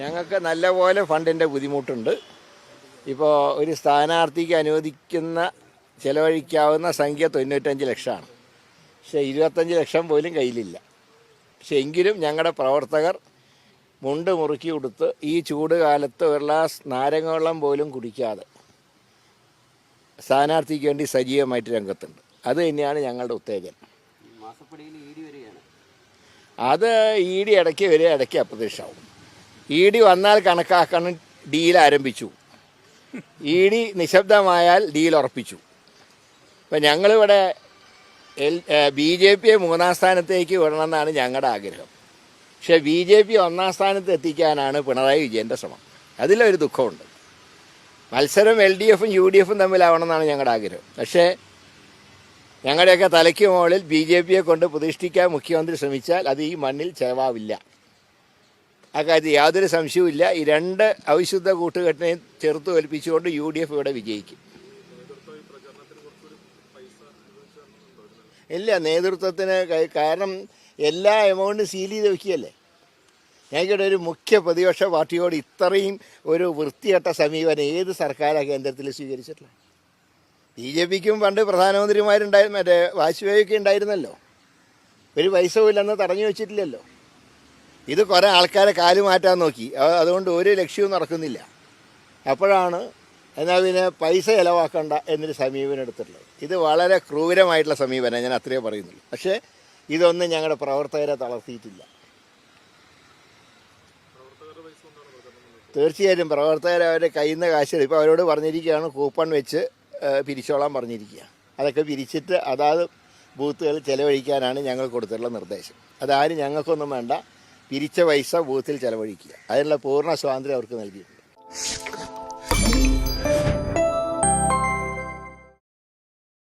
ഞങ്ങൾക്ക് നല്ലപോലെ ഫണ്ടിൻ്റെ ബുദ്ധിമുട്ടുണ്ട്. ഇപ്പോൾ ഒരു സ്ഥാനാർത്ഥിക്ക് അനുവദിക്കുന്ന ചിലവഴിക്കാവുന്ന സംഖ്യ 95 ലക്ഷമാണ്. പക്ഷേ 25 ലക്ഷം പോലും കയ്യിലില്ല. പക്ഷെ എങ്കിലും ഞങ്ങളുടെ പ്രവർത്തകർ മുണ്ട് മുറുക്കി കൊടുത്ത് ഈ ചൂട് കാലത്ത് ഒരു ഗ്ലാസ് നാരങ്ങ വെള്ളം പോലും കുടിക്കാതെ സ്ഥാനാർത്ഥിക്ക് വേണ്ടി സജീവമായിട്ട് രംഗത്തുണ്ട്. അത് തന്നെയാണ് ഞങ്ങളുടെ ഉത്തേജനം. അത് ഇ.ഡി. ഇടയ്ക്ക് വരിക, ഇടയ്ക്ക് അപ്രത്യക്ഷമാവും. ഇ.ഡി. വന്നാൽ കണക്കാക്കണം ഡീൽ ആരംഭിച്ചു, ഇ.ഡി. നിശബ്ദമായാൽ ഡീൽ ഉറപ്പിച്ചു. ഇപ്പം ഞങ്ങളിവിടെ BJP 3ാം സ്ഥാനത്തേക്ക് വിടണമെന്നാണ് ഞങ്ങളുടെ ആഗ്രഹം. പക്ഷേ BJP 1ാം സ്ഥാനത്ത് എത്തിക്കാനാണ് പിണറായി വിജയൻ്റെ ശ്രമം. അതിലൊരു ദുഃഖമുണ്ട്. മത്സരം LDFും UDFും തമ്മിലാവണമെന്നാണ് ഞങ്ങളുടെ ആഗ്രഹം. പക്ഷേ ഞങ്ങളുടെയൊക്കെ തലയ്ക്ക് മുകളിൽ BJPയെ കൊണ്ട് പ്രതിഷ്ഠിക്കാൻ മുഖ്യമന്ത്രി ശ്രമിച്ചാൽ അത് ഈ മണ്ണിൽ ചെലവാവില്ല. അക്കാര്യത്തിൽ യാതൊരു സംശയവുമില്ല. ഈ രണ്ട് അവിശുദ്ധ കൂട്ടുകെട്ടിനെയും ചെറുത്ത് തോൽപ്പിച്ചുകൊണ്ട് UDF ഇവിടെ വിജയിക്കും. ഇല്ല, നേതൃത്വത്തിന് കാരണം എല്ലാ എമൗണ്ടും സീൽ ചെയ്ത് വയ്ക്കുകയല്ലേ. ഞങ്ങളുടെ ഒരു മുഖ്യ പ്രതിപക്ഷ പാർട്ടിയോട് ഇത്രയും ഒരു വൃത്തികെട്ട സമീപനം ഏത് സർക്കാരാണ് കേന്ദ്രത്തിൽ സ്വീകരിച്ചിട്ടുള്ളത്? BJPക്കും പണ്ട് പ്രധാനമന്ത്രിമാരുണ്ടായിരുന്നു, മറ്റേ വാജ്പേയിയൊക്കെ ഉണ്ടായിരുന്നല്ലോ. ഒരു പൈസവും ഇല്ലെന്ന് തടഞ്ഞു വെച്ചിട്ടില്ലല്ലോ. ഇത് കുറേ ആൾക്കാരെ കാല് മാറ്റാൻ നോക്കി, അതുകൊണ്ട് ഒരു ലക്ഷ്യവും നടക്കുന്നില്ല. അപ്പോഴാണ് എന്നാൽ പിന്നെ പൈസ ചിലവാക്കണ്ട എന്നൊരു സമീപനം എടുത്തിട്ടുള്ളത്. ഇത് വളരെ ക്രൂരമായിട്ടുള്ള സമീപനം, ഞാൻ അത്രയേ പറയുന്നുള്ളൂ. പക്ഷേ ഇതൊന്നും ഞങ്ങളുടെ പ്രവർത്തകരെ തളർത്തിയിട്ടില്ല. തീർച്ചയായിട്ടും പ്രവർത്തകർ അവരുടെ കയ്യിൽ നിന്ന് കാശ് ഇപ്പോൾ അവരോട് പറഞ്ഞിരിക്കുകയാണ് കൂപ്പൺ വെച്ച് പിരിച്ചോളാൻ പറഞ്ഞിരിക്കുക. അതൊക്കെ പിരിച്ചിട്ട് അതാത് ബൂത്തുകളിൽ ചിലവഴിക്കാനാണ് ഞങ്ങൾ കൊടുത്തിട്ടുള്ള നിർദ്ദേശം. അതാരും ഞങ്ങൾക്കൊന്നും വേണ്ട, പിരിച്ച പൈസ ബൂത്തിൽ ചിലവഴിക്കുക. അതിനുള്ള പൂർണ്ണ സ്വാതന്ത്ര്യം അവർക്ക് നൽകിയിട്ടുണ്ട്.